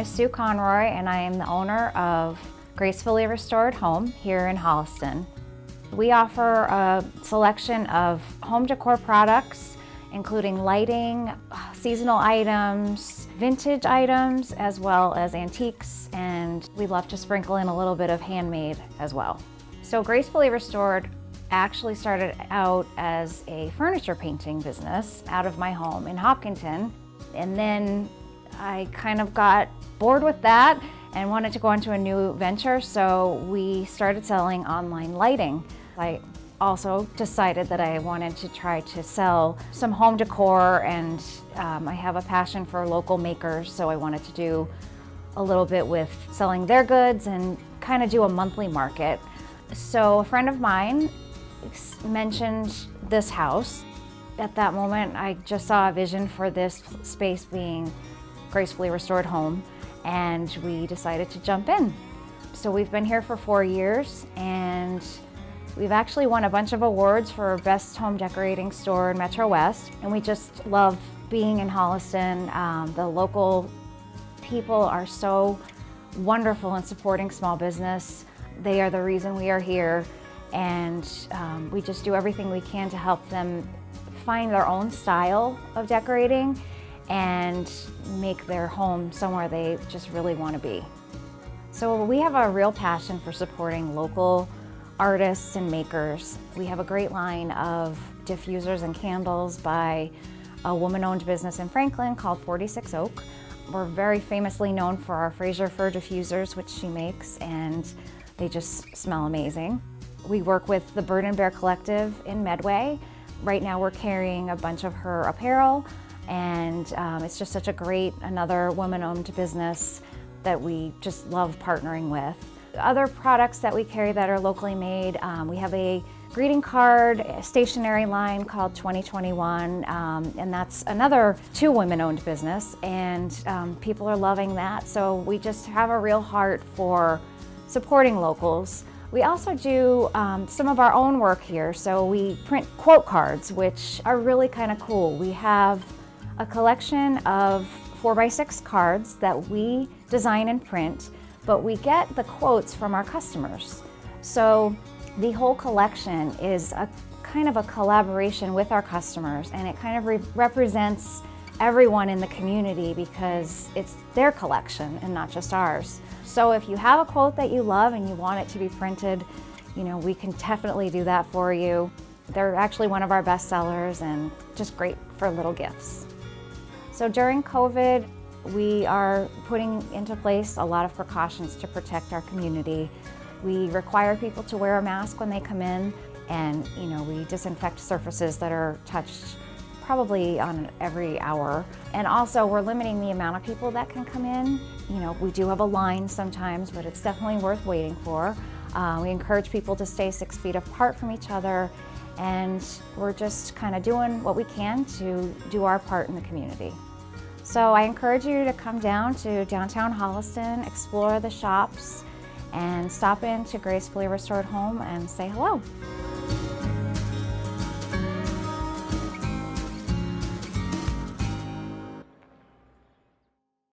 is Sue Conroy, and I am the owner of Gracefully Restored Home here in Holliston. We offer a selection of home decor products, including lighting, seasonal items, vintage items, as well as antiques, and we love to sprinkle in a little bit of handmade as well. So Gracefully Restored actually started out as a furniture painting business out of my home in Hopkinton, and then I kind of got bored with that and wanted to go into a new venture, so we started selling online lighting. I also decided that I wanted to try to sell some home decor, and I have a passion for local makers, so I wanted to do a little bit with selling their goods and kind of do a monthly market. So a friend of mine mentioned this house. At that moment, I just saw a vision for this space being Gracefully Restored Home, and we decided to jump in. So we've been here for 4 years, and we've actually won a bunch of awards for Best Home Decorating Store in Metro West, and we just love being in Holliston. The local people are so wonderful in supporting small business. They are the reason we are here, and we just do everything we can to help them find their own style of decorating and make their home somewhere they just really want to be. So we have a real passion for supporting local artists and makers. We have a great line of diffusers and candles by a woman-owned business in Franklin called 46 Oak. We're very famously known for our Fraser fir diffusers, which she makes, and they just smell amazing. We work with the Bird and Bear Collective in Medway. Right now we're carrying a bunch of her apparel, and it's just such a great, another woman-owned business that we just love partnering with. Other products that we carry that are locally made, we have a greeting card stationery line called 2021, and that's another two women-owned business, and people are loving that. So we just have a real heart for supporting locals. We also do some of our own work here. So we print quote cards, which are really kind of cool. We have a collection of 4x6 cards that we design and print, but we get the quotes from our customers. So the whole collection is a kind of a collaboration with our customers, and it kind of represents everyone in the community because it's their collection and not just ours. So if you have a quote that you love and you want it to be printed, you know, we can definitely do that for you. They're actually one of our best sellers and just great for little gifts. So during COVID, we are putting into place a lot of precautions to protect our community. We require people to wear a mask when they come in, and we disinfect surfaces that are touched probably on every hour. And also we're limiting the amount of people that can come in. We do have a line sometimes, but it's definitely worth waiting for. We encourage people to stay 6 feet apart from each other, and we're just kind of doing what we can to do our part in the community. So I encourage you to come down to downtown Holliston, explore the shops, and stop in to Gracefully Restored Home and say hello.